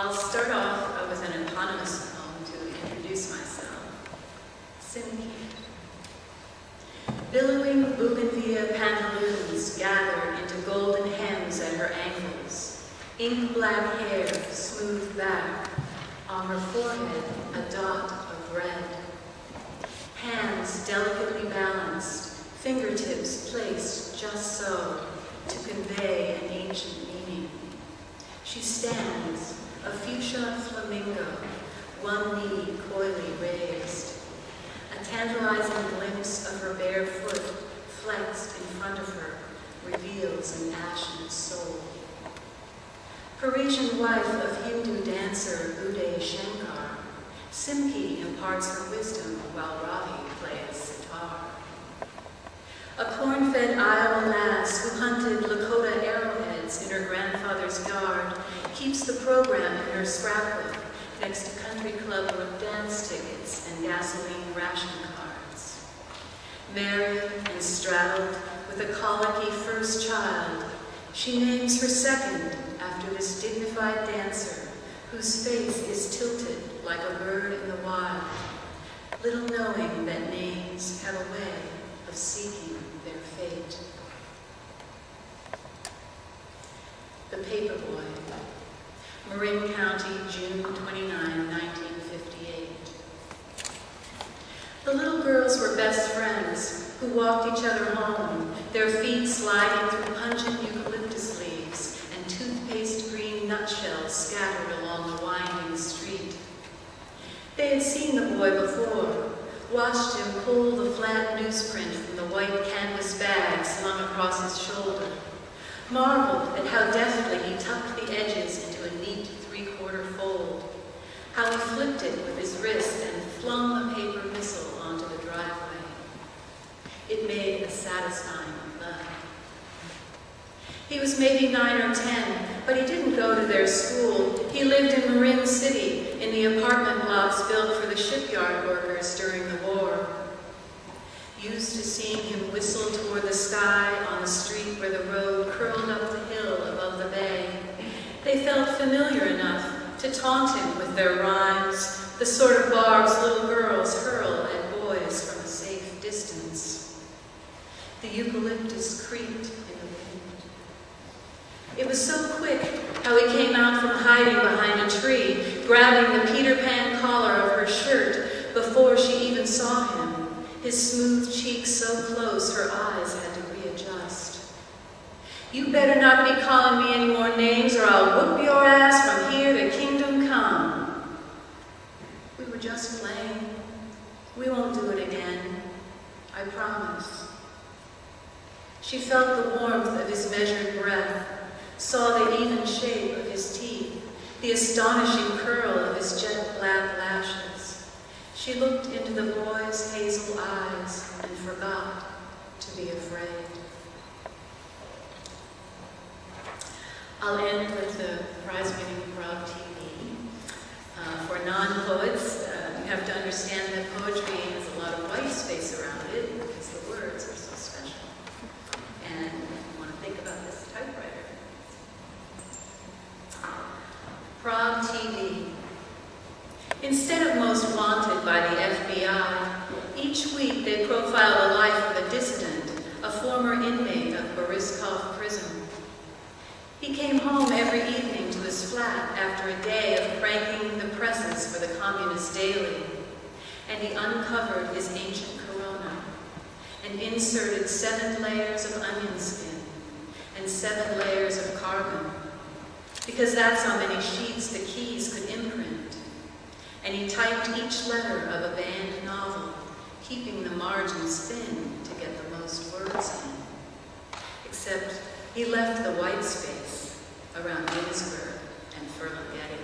I'll start off with an eponymous poem to introduce myself. Simki. Billowing bougainvillea pantaloons gather into golden hems at her ankles. Ink-black hair smoothed back. On her forehead, a dot of red. Hands delicately balanced, fingertips placed just so, to convey an ancient meaning. She stands, a fuchsia flamingo, one knee coyly raised. A tantalizing glimpse of her bare foot, flexed in front of her, reveals an ashen soul. Parisian wife of Hindu dancer Uday Shankar, Simki imparts her wisdom while Ravi plays sitar. A corn-fed Iowa lass who hunted Lakota arrowheads in her grandfather's yard keeps the program in her scrapbook next to country club dance tickets and gasoline ration cards. Married and straddled with a colicky first child, she names her second after this dignified dancer whose face is tilted like a bird in the wild, little knowing that names have a way of seeking their fate. The Paperboy, Marin County, June 29, 1958. The little girls were best friends who walked each other home, their feet sliding through pungent eucalyptus leaves and toothpaste green nutshells scattered along the winding street. They had seen the boy before, watched him pull the flat newsprint from the white canvas bag slung across his shoulder, marveled at how deftly he tucked the edges into a neat three-quarter fold, how he flipped it with his wrist and flung the paper missile onto the driveway. It made a satisfying thud. He was maybe 9 or 10, but he didn't go to their school. He lived in Marin City, in the apartment blocks built for the shipyard workers during the war. Used to seeing him whistle toward the sky on the street where the road curled up the hill above the bay, they felt familiar enough to taunt him with their rhymes, the sort of barbs little girls hurl at boys from a safe distance. The eucalyptus creaked in the wind. It was so quick how he came out from hiding behind a tree, grabbing the Peter Pan collar of her shirt before she even saw him, his smooth cheeks so close her eyes had to readjust. "You better not be calling me any more names or I'll whoop your ass from here to kingdom come." "We were just playing. We won't do it again. I promise." She felt the warmth of his measured breath, saw the even shape of his teeth, the astonishing curl of his jet black lashes. She looked into the boy's hazel eyes and forgot to be afraid. I'll end with the prize-winning Prague TV. For non-poets, you have to understand that poetry has a lot of white space around it because the words are so special. And you want to think about this typewriter. Prague TV. Instead of Most Wanted by the FBI, each week they profile the life of a dissident, a former inmate of Boryskov prison. He came home every evening to his flat after a day of cranking the presses for the Communist Daily, and he uncovered his ancient corona and inserted 7 layers of onion skin and 7 layers of carbon, because that's how many sheets the keys could imprint. And he typed each letter of a banned novel, keeping the margins thin to get the most words in. Except he left the white space around Ginsburg and Ferlinghetti.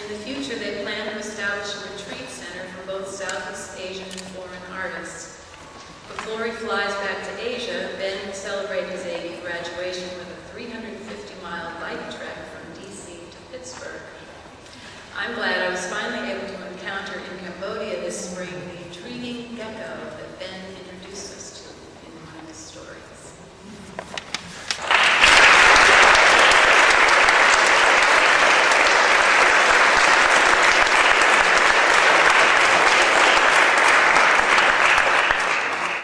In the future, they plan to establish a retreat center for both Southeast Asian and foreign artists. Before he flies back to Asia, Ben will celebrate his AV graduation with a 350-mile bike trek from D.C. to Pittsburgh. I'm glad I was finally able to encounter in Cambodia this spring the intriguing gecko